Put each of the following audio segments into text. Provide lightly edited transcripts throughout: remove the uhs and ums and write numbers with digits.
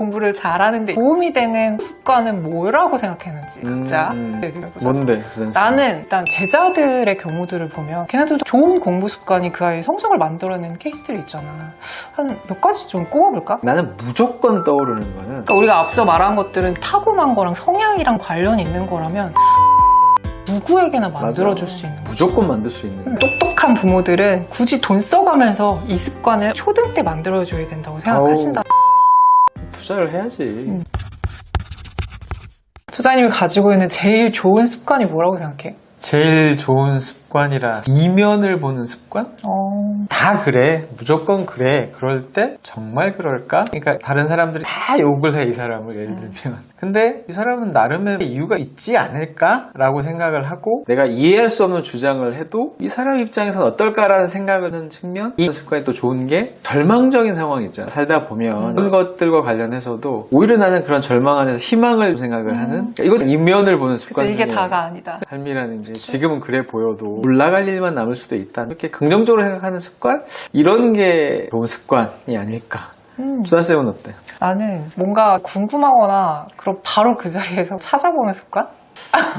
공부를 잘하는 데 도움이 되는 습관은 뭐라고 생각했는지 각자 얘기해보자. 뭔데? 나는 일단 제자들의 경우들을 보면 걔네들도 좋은 공부 습관이 그 아이의 성적을 만들어낸 케이스들이 있잖아. 한 몇 가지 좀 꼽아볼까? 나는 무조건 떠오르는 거는 그러니까 우리가 앞서 말한 것들은 타고난 거랑 성향이랑 관련이 있는 거라면 누구에게나 만들어줄 수 있는 거야. 무조건 만들 수 있는 거야. 똑똑한 부모들은 굳이 돈 써가면서 이 습관을 초등 때 만들어줘야 된다고 생각하신다. 투자를 해야지. 투자님이 가지고 있는 제일 좋은 습관이 뭐라고 생각해? 제일 좋은 습관이라 이면을 보는 습관? 다 그래. 무조건 그래. 그럴 때 정말 그럴까? 그러니까 다른 사람들이 다 욕을 해, 이 사람을 예를 들면. 근데 이 사람은 나름의 이유가 있지 않을까? 라고 생각을 하고 내가 이해할 수 없는 주장을 해도 이 사람 입장에서는 어떨까라는 생각을 하는 측면, 이 습관이 또 좋은 게 절망적인 상황이 있잖아. 살다 보면 그런 것들과 관련해서도 오히려 나는 그런 절망 안에서 희망을 생각을 하는, 그러니까 이건 이면을 보는 습관. 그치, 이게 다가 아니다. 삶이라는 게 지금은 그래 보여도 올라갈 일만 남을 수도 있다. 이렇게 긍정적으로 생각하는 습관? 이런 게 좋은 습관이 아닐까. 수다쌤은 어때? 나는 뭔가 궁금하거나 그럼 바로 그 자리에서 찾아보는 습관?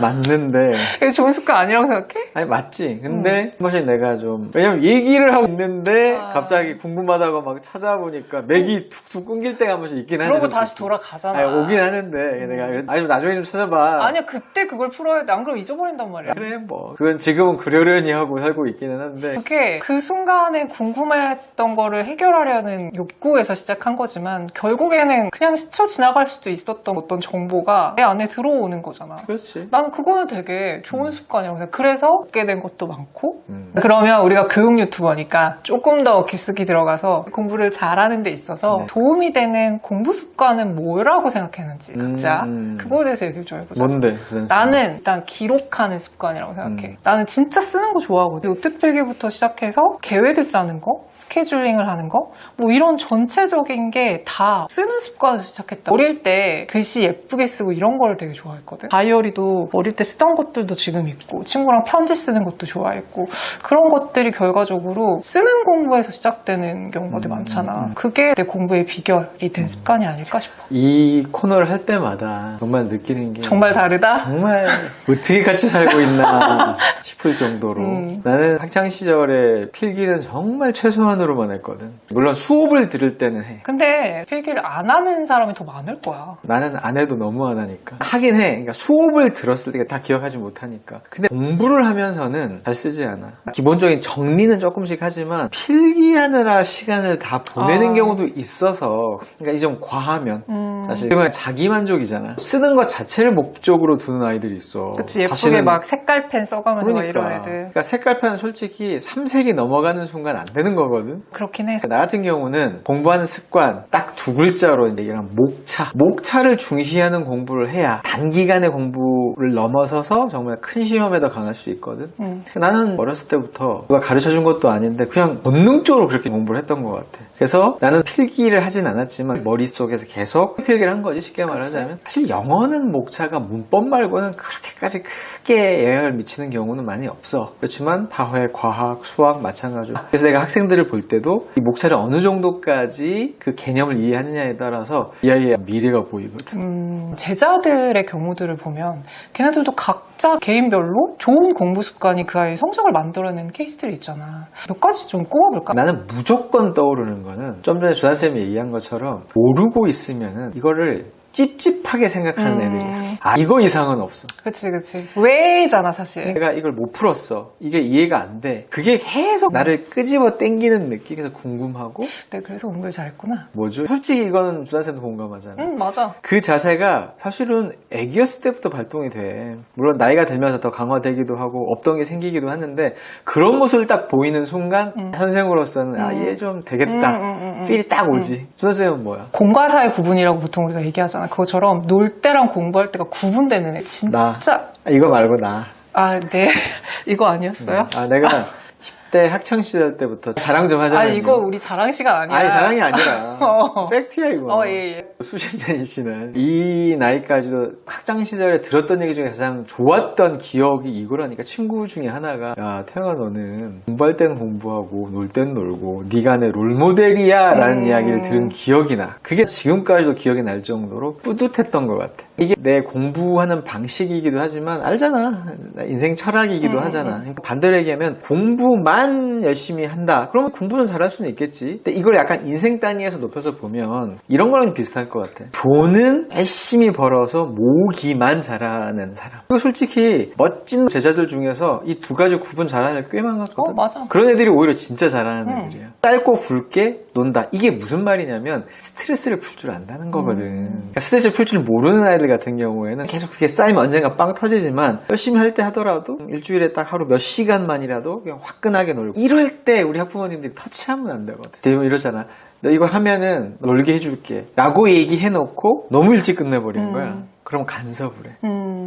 맞는데 이게 좋은 습관 아니라고 생각해? 아니 맞지. 근데 한 번씩 내가 좀, 왜냐면 얘기를 하고 있는데 갑자기 궁금하다고 막 찾아보니까 맥이 툭툭 끊길 때가 한 번씩 있긴 하지. 그러고 다시 돌아가잖아. 아니, 오긴 하는데 내가 아니 나중에 좀 찾아봐. 아니야, 그때 그걸 풀어야 돼. 안 그러면 잊어버린단 말이야. 그래 뭐 그건 지금은 그러려니 하고 살고 있기는 한데, 그게 그 순간에 궁금했던 거를 해결하려는 욕구에서 시작한 거지만 결국에는 그냥 스쳐 지나갈 수도 있었던 어떤 정보가 내 안에 들어오는 거잖아. 그렇지. 나는 그거는 되게 좋은 습관이라고 생각해. 그래서 얻게 된 것도 많고. 그러면 우리가 교육 유튜버니까 조금 더 깊숙이 들어가서 공부를 잘하는 데 있어서 도움이 되는 공부 습관은 뭐라고 생각했는지 각자 그거에 대해서 얘기 좀 해보자. 뭔데? 나는 일단 기록하는 습관이라고 생각해. 나는 진짜 쓰는 거 좋아하거든. 노트필기부터 시작해서 계획을 짜는 거, 스케줄링을 하는 거, 뭐 이런 전체적인 게 다 쓰는 습관에서 시작했다. 어릴 때 글씨 예쁘게 쓰고 이런 걸 되게 좋아했거든. 다이어리도 어릴 때 쓰던 것들도 지금 있고, 친구랑 편지 쓰는 것도 좋아했고, 그런 것들이 결과적으로 쓰는 공부에서 시작되는 경우가 되게 많잖아. 그게 내 공부의 비결이 된 습관이 아닐까 싶어. 이 코너를 할 때마다 정말 느끼는 게 정말 다르다? 정말 어떻게 같이 살고 있나 싶을 정도로. 나는 학창시절에 필기는 정말 최소한으로만 했거든. 물론 수업을 들을 때는 해. 근데 필기를 안 하는 사람이 더 많을 거야. 나는 안 해도 너무 안 하니까. 하긴 해. 그러니까 수업을 들었을 때 다 기억하지 못하니까. 근데 공부를 하면서는 잘 쓰지 않아. 기본적인 정리는 조금씩 하지만 필기하느라 시간을 다 보내는 경우도 있어서, 그러니까 이 좀 과하면 사실 그건 자기만족이잖아. 쓰는 것 자체를 목적으로 두는 아이들이 있어. 그치, 예쁘게 막 색깔펜 써가면서 막 그러니까. 이런 애들. 그러니까 색깔펜은 솔직히 3색이 넘어가는 순간 안 되는 거거든. 그렇긴 해. 나 같은 경우는 공부하는 습관 딱 두 글자로 이제 이런 목차를 중시하는 공부를 해야 단기간에 공부를 넘어서서 정말 큰 시험에 더 강할 수 있거든. 나는 어렸을 때부터 누가 가르쳐준 것도 아닌데 그냥 본능적으로 그렇게 공부를 했던 것 같아. 그래서 나는 필기를 하진 않았지만 머릿속에서 계속 필기를 한 거지, 쉽게 말하자면. 사실 영어는 목차가 문법 말고는 그렇게까지 크게 영향을 미치는 경우는 많이 없어. 그렇지만 사회, 과학, 수학 마찬가지로. 그래서 내가 학생들을 볼 때도 이 목차를 어느 정도까지 그 개념을 이해하느냐에 따라서 이 아이의 미래가 보이거든. 제자들의 경우들을 보면 걔네들도 각자 개인별로 좋은 공부 습관이 그 아이의 성적을 만들어낸 케이스들이 있잖아. 몇 가지 좀 꼽아볼까? 나는 무조건 떠오르는 거는 좀 전에 주한쌤이 얘기한 것처럼 모르고 있으면은 이거를 찝찝하게 생각하는 애들이야. 아, 이거 이상은 없어. 그치. 왜잖아, 사실. 내가 이걸 못 풀었어. 이게 이해가 안 돼. 그게 계속 나를 끄집어 당기는 느낌에서 궁금하고. 네, 그래서 공부를 잘했구나. 뭐죠? 솔직히 이거는 주한쌤도 공감하잖아. 맞아. 그 자세가 사실은 애기였을 때부터 발동이 돼. 물론 나이가 들면서 더 강화되기도 하고 없던 게 생기기도 하는데, 그런 모습을 딱 보이는 순간 선생으로서는 아, 얘 좀 되겠다. 필이 딱 오지. 주한쌤은 뭐야? 공과 사의 구분이라고 보통 우리가 얘기하잖아. 그것처럼 놀 때랑 공부할 때가 구분되는 애. 진짜. 이거 말고 나. 아, 네. 이거 아니었어요? 내가 때 학창시절 때부터 자랑 좀 하자면. 이거 우리 자랑 시간 아니야. 아니, 자랑이 아니라. 팩트야, 이거. 예. 수십 년이 지난 이 나이까지도 학창시절에 들었던 얘기 중에 가장 좋았던 기억이 이거라니까. 친구 중에 하나가, 야, 태영아, 너는 공부할 때는 공부하고, 놀 때는 놀고, 네가 내 롤모델이야. 라는 이야기를 들은 기억이 나. 그게 지금까지도 기억이 날 정도로 뿌듯했던 것 같아. 이게 내 공부하는 방식이기도 하지만, 알잖아. 인생 철학이기도 하잖아. 그러니까 반대로 얘기하면, 공부만 열심히 한다. 그러면 공부는 잘할 수는 있겠지. 근데 이걸 약간 인생 단위에서 높여서 보면, 이런 거랑 비슷할 것 같아. 돈은 열심히 벌어서 모으기만 잘하는 사람. 그리고 솔직히, 멋진 제자들 중에서 이 두 가지 구분 잘하는 애들 꽤 많았거든. 맞아. 그런 애들이 오히려 진짜 잘하는 애들이야. 짧고 굵게 논다. 이게 무슨 말이냐면 스트레스를 풀 줄 안다는 거거든. 그러니까 스트레스를 풀 줄 모르는 아이들 같은 경우에는 계속 그게 쌓이면 언젠가 빵 터지지만 열심히 할 때 하더라도 일주일에 딱 하루 몇 시간만이라도 그냥 화끈하게 놀고 이럴 때 우리 학부모님들이 터치하면 안 되거든. 대부분 이러잖아. 너 이거 하면은 놀게 해줄게 라고 얘기해놓고 너무 일찍 끝내버리는 거야. 그럼 간섭을 해.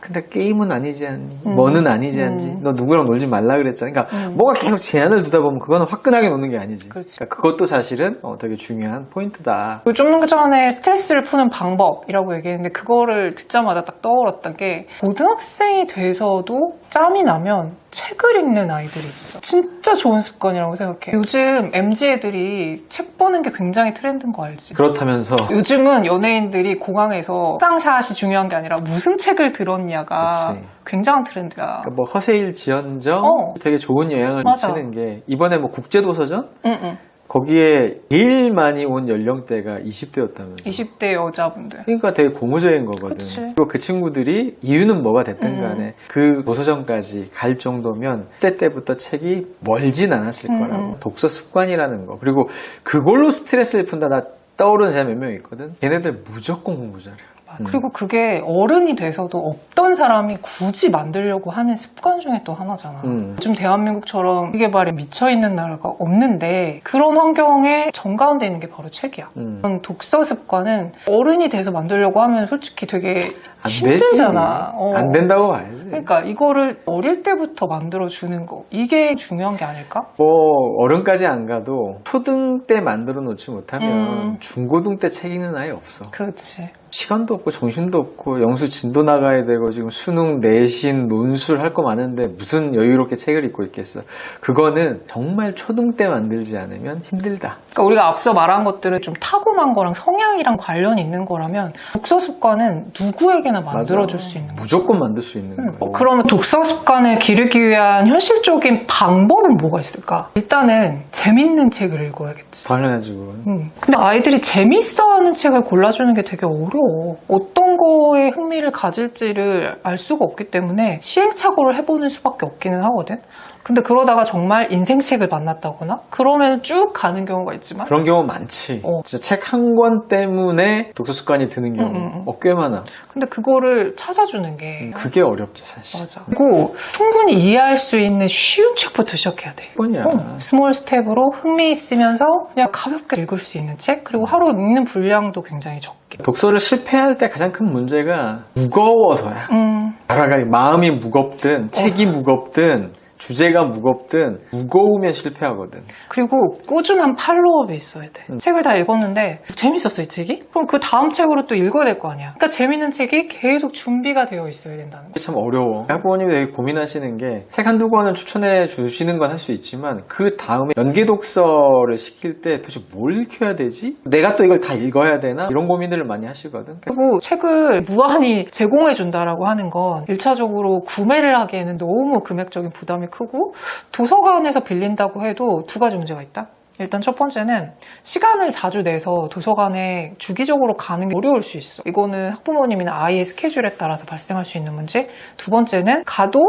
근데 게임은 아니지 않니? 뭐는 아니지 않니? 너 누구랑 놀지 말라 그랬잖아. 그러니까 뭐가 계속 제한을 두다 보면 그거는 화끈하게 노는 게 아니지. 그러니까 그것도 사실은 되게 중요한 포인트다. 좀 전에 스트레스를 푸는 방법이라고 얘기했는데 그거를 듣자마자 딱 떠올랐던 게 고등학생이 돼서도 짬이 나면 책을 읽는 아이들이 있어. 진짜 좋은 습관이라고 생각해. 요즘 MZ 애들이 책 보는 게 굉장히 트렌드인 거 알지? 그렇다면서 요즘은 연예인들이 공항에서 쌍샷이 중요한 게 아니라 무슨 책을 들었냐가 그치. 굉장한 트렌드야. 그러니까 뭐 허세일 지연정 되게 좋은 영향을 맞아. 미치는 게 이번에 뭐 국제도서전? 응. 거기에 제일 많이 온 연령대가 20대였다면서. 20대 여자분들. 그러니까 되게 고무적인 거거든. 그치. 그리고 그 친구들이 이유는 뭐가 됐든 간에 그 도서전까지 갈 정도면 그때 때부터 책이 멀진 않았을 거라고. 독서 습관이라는 거. 그리고 그걸로 스트레스를 푼다. 나 떠오르는 사람 몇 명 있거든. 걔네들 무조건 공부 잘해. 그리고 그게 어른이 돼서도 없던 사람이 굳이 만들려고 하는 습관 중에 또 하나잖아. 요즘 대한민국처럼 기계발에 미쳐있는 나라가 없는데 그런 환경에 정가운데 있는 게 바로 책이야. 그런 독서 습관은 어른이 돼서 만들려고 하면 솔직히 되게 안 힘들잖아. 되지. 안 된다고 봐야지. 그러니까 이거를 어릴 때부터 만들어주는 거 이게 중요한 게 아닐까? 뭐 어른까지 안 가도 초등 때 만들어 놓지 못하면 중고등 때 책 읽는 아이 없어. 그렇지. 시간도 없고 정신도 없고 영수 진도 나가야 되고 지금 수능 내신 논술 할 거 많은데 무슨 여유롭게 책을 읽고 있겠어. 그거는 정말 초등 때 만들지 않으면 힘들다. 그러니까 우리가 앞서 말한 것들은 좀 타고난 거랑 성향이랑 관련이 있는 거라면 독서 습관은 누구에게나 만들어줄 수 있는 거야. 무조건 만들 수 있는 거예요. 그러면 독서 습관을 기르기 위한 현실적인 방법은 뭐가 있을까? 일단은 재밌는 책을 읽어야겠지. 당연하지 그건. 근데 아이들이 재밌어하는 책을 골라주는 게 되게 어려워. 어떤 거에 흥미를 가질지를 알 수가 없기 때문에 시행착오를 해보는 수밖에 없기는 하거든. 근데 그러다가 정말 인생책을 만났다거나 그러면 쭉 가는 경우가 있지만 그런 경우 많지. 진짜 책 한 권 때문에 독서 습관이 드는 경우 꽤 많아. 근데 그거를 찾아주는 게 그게 어렵지 사실. 맞아. 그리고 충분히 이해할 수 있는 쉬운 책부터 시작해야 돼. 뭐냐. 스몰 스텝으로 흥미 있으면서 그냥 가볍게 읽을 수 있는 책. 그리고 하루 읽는 분량도 굉장히 적게. 독서를 실패할 때 가장 큰 문제가 무거워서야. 알아가 마음이 무겁든 책이 무겁든 주제가 무겁든 무거우면 실패하거든. 그리고 꾸준한 팔로업이 있어야 돼. 책을 다 읽었는데 재밌었어 이 책이? 그럼 그 다음 책으로 또 읽어야 될 거 아니야. 그러니까 재밌는 책이 계속 준비가 되어 있어야 된다는 거야. 이게 참 어려워. 학부모님이 되게 고민하시는 게 책 한두 권을 추천해 주시는 건 할 수 있지만 그 다음에 연계 독서를 시킬 때 도대체 뭘 읽혀야 되지? 내가 또 이걸 다 읽어야 되나? 이런 고민들을 많이 하시거든. 그리고 책을 무한히 제공해 준다라고 하는 건 1차적으로 구매를 하기에는 너무 금액적인 부담이 크고 도서관에서 빌린다고 해도 두 가지 문제가 있다. 일단 첫 번째는 시간을 자주 내서 도서관에 주기적으로 가는 게 어려울 수 있어. 이거는 학부모님이나 아이의 스케줄에 따라서 발생할 수 있는 문제. 두 번째는 가도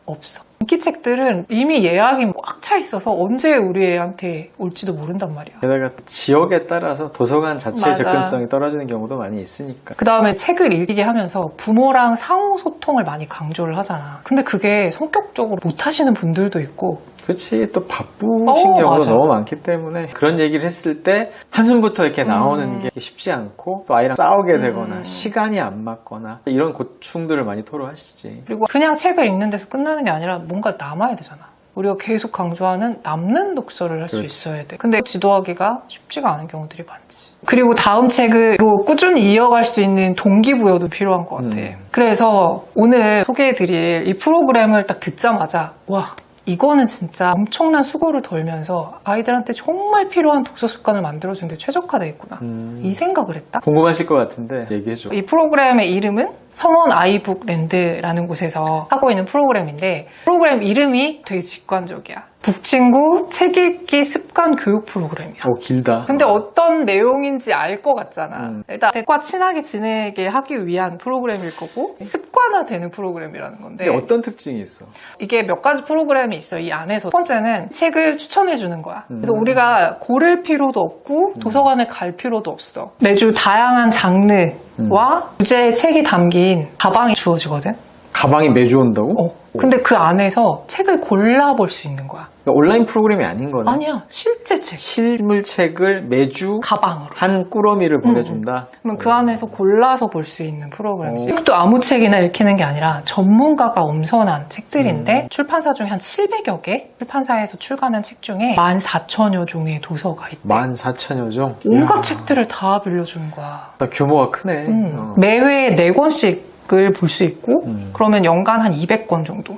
없어. 인기 책들은 이미 예약이 꽉 차 있어서 언제 우리 애한테 올지도 모른단 말이야. 게다가 지역에 따라서 도서관 자체의 맞아. 접근성이 떨어지는 경우도 많이 있으니까. 그 다음에 책을 읽게 하면서 부모랑 상호소통을 많이 강조를 하잖아. 근데 그게 성격적으로 못하시는 분들도 있고 그렇지. 또 바쁘신 경우도 맞아. 너무 많기 때문에 그런 얘기를 했을 때 한숨부터 이렇게 나오는 게 쉽지 않고 또 아이랑 싸우게 되거나 시간이 안 맞거나 이런 고충들을 많이 토로하시지. 그리고 그냥 책을 읽는 데서 끝나는 게 아니라 뭔가 남아야 되잖아. 우리가 계속 강조하는 남는 독서를 할 수 있어야 돼. 근데 지도하기가 쉽지가 않은 경우들이 많지. 그리고 다음 책으로 꾸준히 이어갈 수 있는 동기부여도 필요한 것 같아. 그래서 오늘 소개해드릴 이 프로그램을 딱 듣자마자 와, 이거는 진짜 엄청난 수고를 덜면서 아이들한테 정말 필요한 독서 습관을 만들어주는데 최적화되어 있구나. 이 생각을 했다. 궁금하실 것 같은데 얘기해줘. 이 프로그램의 이름은 성원 아이북랜드라는 곳에서 하고 있는 프로그램인데 프로그램 이름이 되게 직관적이야. 북친구 책 읽기 습관 교육 프로그램이야. 오, 길다. 근데 어떤 내용인지 알 것 같잖아. 일단 과 친하게 지내게 하기 위한 프로그램일 거고 습관화되는 프로그램이라는 건데 근데 어떤 특징이 있어? 이게 몇 가지 프로그램이 있어. 이 안에서 첫 번째는 책을 추천해 주는 거야. 그래서 우리가 고를 필요도 없고 도서관에 갈 필요도 없어. 매주 다양한 장르와 주제의 책이 담긴 가방이 주어지거든. 가방이 매주 온다고? 근데 그 안에서 책을 골라볼 수 있는 거야. 그러니까 온라인 프로그램이 아닌 거네. 아니야. 실제 책. 실물책을 매주 가방으로. 한 꾸러미를 보내준다. 그러면 그 안에서 골라서 볼 수 있는 프로그램이지. 책도 아무 책이나 읽히는 게 아니라 전문가가 엄선한 책들인데 출판사 중에 한 700여 개 출판사에서 출간한 책 중에 14,000여 종의 도서가 있대. 14,000여 종? 온갖 책들을 다 빌려주는 거야. 규모가 크네. 매회 4권씩 을 볼 수 있고 그러면 연간 한 200권 정도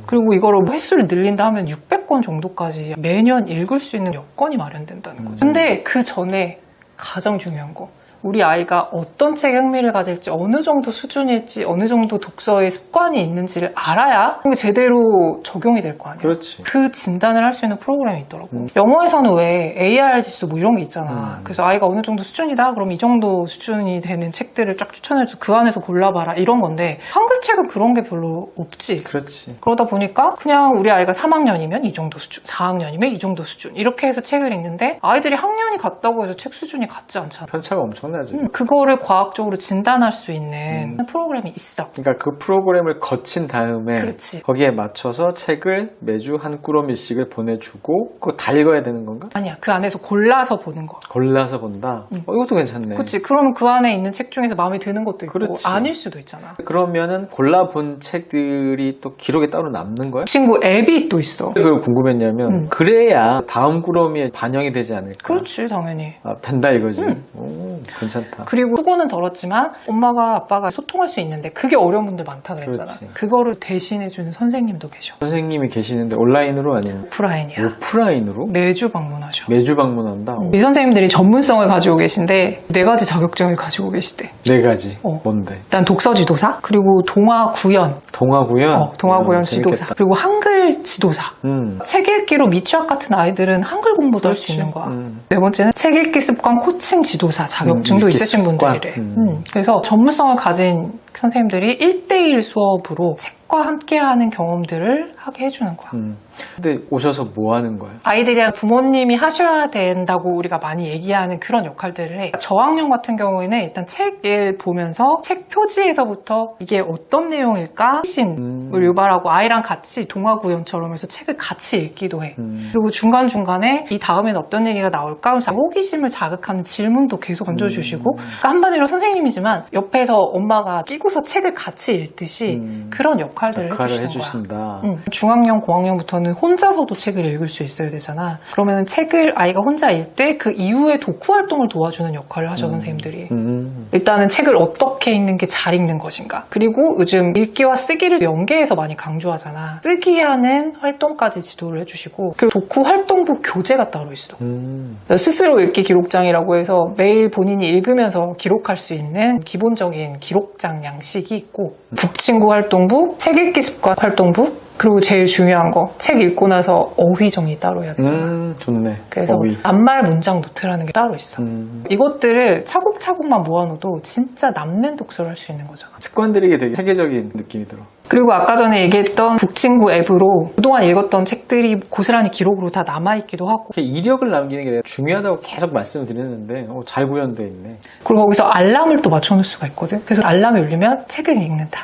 그리고 이거를 횟수를 늘린다 하면 600권 정도까지 매년 읽을 수 있는 여건이 마련된다는 거지. 근데 그 전에 가장 중요한 거 우리 아이가 어떤 책에 흥미를 가질지 어느 정도 수준일지 어느 정도 독서의 습관이 있는지를 알아야 그게 제대로 적용이 될 거 아니야. 그렇지. 그 진단을 할 수 있는 프로그램이 있더라고. 영어에서는 왜 AR 지수 뭐 이런 게 있잖아. 그래서 아이가 어느 정도 수준이다 그럼 이 정도 수준이 되는 책들을 쫙 추천해서 그 안에서 골라봐라 이런 건데 한글 책은 그런 게 별로 없지. 그렇지. 그러다 보니까 그냥 우리 아이가 3학년이면 이 정도 수준 4학년이면 이 정도 수준 이렇게 해서 책을 읽는데 아이들이 학년이 같다고 해서 책 수준이 같지 않잖아. 편차가 엄청나지. 그거를 과학적으로 진단할 수 있는 프로그램이 있어. 그러니까 그 프로그램을 거친 다음에 그렇지. 거기에 맞춰서 책을 매주 한 꾸러미씩을 보내주고 그거 다 읽어야 되는 건가? 아니야. 그 안에서 골라서 보는 거. 골라서 본다? 이것도 괜찮네. 그렇지. 그러면 그 안에 있는 책 중에서 마음에 드는 것도 있고 그렇지. 아닐 수도 있잖아. 그러면은 골라본 책들이 또 기록에 따로 남는 거야? 친구 앱이 또 있어. 그걸 궁금했냐면 그래야 다음 꾸러미에 반영이 되지 않을까? 그렇지. 당연히. 아, 된다 이거지? 오, 괜찮다. 그리고 수고는 덜었지만 엄마가 아빠가 소통할 수 있는데 그게 어려운 분들 많다 그랬잖아. 그렇지. 그거를 대신해주는 선생님도 계셔. 선생님이 계시는데 온라인으로 아니면 오프라인이야. 오프라인으로? 매주 방문하셔. 매주 방문한다? 이 선생님들이 전문성을 가지고 계신데 4가지 자격증을 가지고 계시대. 4가지? 어. 뭔데? 일단 독서 지도사, 그리고 동화 구연, 동화구연? 동화구연 지도사, 재밌겠다. 그리고 한글 지도사. 책 읽기로 미취학 같은 아이들은 한글 공부도 할 수 있는 거야. 4번째는 책 읽기 습관 코칭 지도사 자격증도 읽기 있으신 습관. 분들이래. 그래서 전문성을 가진 선생님들이 1대1 수업으로 책과 함께하는 경험들을 하게 해주는 거야. 근데 오셔서 뭐 하는 거야? 아이들이랑 부모님이 하셔야 된다고 우리가 많이 얘기하는 그런 역할들을 해. 저학년 같은 경우에는 일단 책을 보면서 책 표지에서부터 이게 어떤 내용일까? 신을 유발하고 아이랑 같이 동화구연처럼 해서 책을 같이 읽기도 해. 그리고 중간중간에 이 다음엔 어떤 얘기가 나올까? 하면서 호기심을 자극하는 질문도 계속 얹어주시고 그러니까 한마디로 선생님이지만 옆에서 엄마가 끼고서 책을 같이 읽듯이 그런 역할들을 해주시는 거야. 해주신다. 중학년, 고학년부터는 혼자서도 책을 읽을 수 있어야 되잖아. 그러면 책을 아이가 혼자 읽을 때 그 이후에 독후 활동을 도와주는 역할을 하셔 선생님들이. 일단은 책을 어떻게 읽는 게 잘 읽는 것인가. 그리고 요즘 읽기와 쓰기를 연계해서 많이 강조하잖아. 쓰기 하는 활동까지 지도를 해주시고 그리고 독후 활동부 교재가 따로 있어. 스스로 읽기 기록장이라고 해서 매일 본인이 읽으면서 기록할 수 있는 기본적인 기록장 양식이 있고 북친구 활동부, 책 읽기 습관 활동부 그리고 제일 중요한 거, 책 읽고 나서 어휘 정리 따로 해야 되잖아. 좋네. 그래서 어휘. 낱말 문장 노트라는 게 따로 있어. 이것들을 차곡차곡만 모아놓어도 진짜 남는 독서를 할 수 있는 거잖아. 습관들에게 되게 세계적인 느낌이 들어. 그리고 아까 전에 얘기했던 북친구 앱으로 그동안 읽었던 책들이 고스란히 기록으로 다 남아있기도 하고 이렇게 이력을 남기는 게 중요하다고 계속 말씀을 드렸는데 잘 구현되어 있네. 그리고 거기서 알람을 또 맞춰놓을 수가 있거든. 그래서 알람이 울리면 책을 읽는다.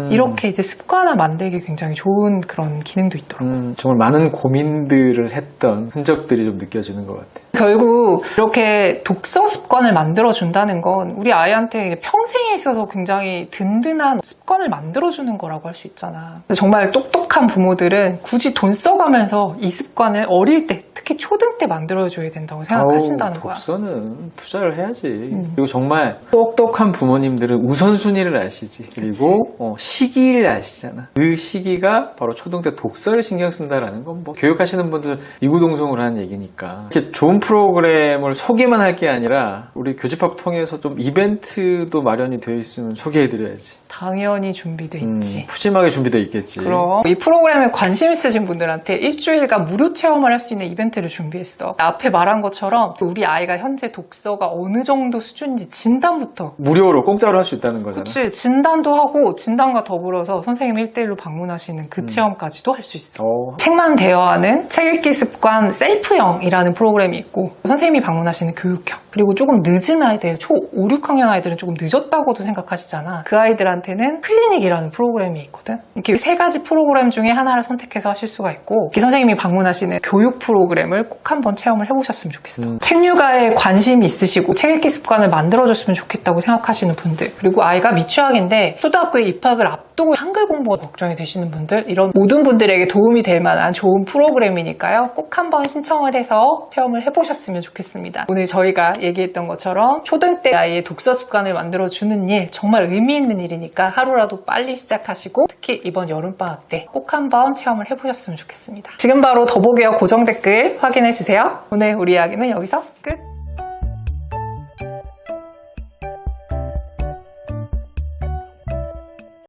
이렇게 이제 습관화 만들기 굉장히 좋은 그런 기능도 있더라고요. 정말 많은 고민들을 했던 흔적들이 좀 느껴지는 것 같아. 결국 이렇게 독서 습관을 만들어준다는 건 우리 아이한테 평생에 있어서 굉장히 든든한 습관을 만들어주는 거라고 할 수 있잖아. 정말 똑똑한 부모들은 굳이 돈 써가면서 이 습관을 어릴 때, 특히 초등 때 만들어줘야 된다고 생각하신다는 거야. 독서는 투자를 해야지. 그리고 정말 똑똑한 부모님들은 우선순위를 아시지. 그리고 시기를 아시잖아. 그 시기가 바로 초등 때 독서를 신경 쓴다라는 건 뭐 교육하시는 분들 이구동성으로 하는 얘기니까. 이렇게 좋은 프로그램을 소개만 할 게 아니라 우리 교집합 통해서 좀 이벤트도 마련이 되어 있으면 소개해드려야지. 당연히 준비돼 있지. 푸짐하게 준비되어 있겠지. 그럼 이 프로그램에 관심 있으신 분들한테 일주일간 무료 체험을 할 수 있는 이벤트를 준비했어. 앞에 말한 것처럼 우리 아이가 현재 독서가 어느 정도 수준인지 진단부터 무료로 공짜로 할 수 있다는 거잖아. 그치. 진단도 하고 진단과 더불어서 선생님 1대1로 방문하시는 그 체험까지도 할 수 있어. 책만 대여하는 책 읽기 습관 셀프형이라는 프로그램이 있고 선생님이 방문하시는 교육형 그리고 조금 늦은 아이들 초 5, 6학년 아이들은 조금 늦었다고도 생각하시잖아. 그 아이들한테는 클리닉이라는 프로그램이 있거든. 이렇게 세 가지 프로그램 중에 하나를 선택해서 하실 수가 있고 선생님이 방문하시는 교육 프로그램을 꼭 한번 체험을 해보셨으면 좋겠어. 책 육아에 관심이 있으시고 책 읽기 습관을 만들어줬으면 좋겠다고 생각하시는 분들 그리고 아이가 미취학인데 초등학교에 입학을 앞두고 한글 공부가 걱정이 되시는 분들 이런 모든 분들에게 도움이 될 만한 좋은 프로그램이니까요. 꼭 한번 신청을 해서 체험을 해보셨으면 좋겠습니다. 오늘 저희가 얘기했던 것처럼 초등 때 아이의 독서 습관을 만들어주는 일 정말 의미 있는 일이니까 하루라도 빨리 시작하시고 특히 이번 여름방학 때 꼭 한번 체험을 해보셨으면 좋겠습니다. 지금 바로 더보기와 고정 댓글 확인해주세요. 오늘 우리 이야기는 여기서 끝!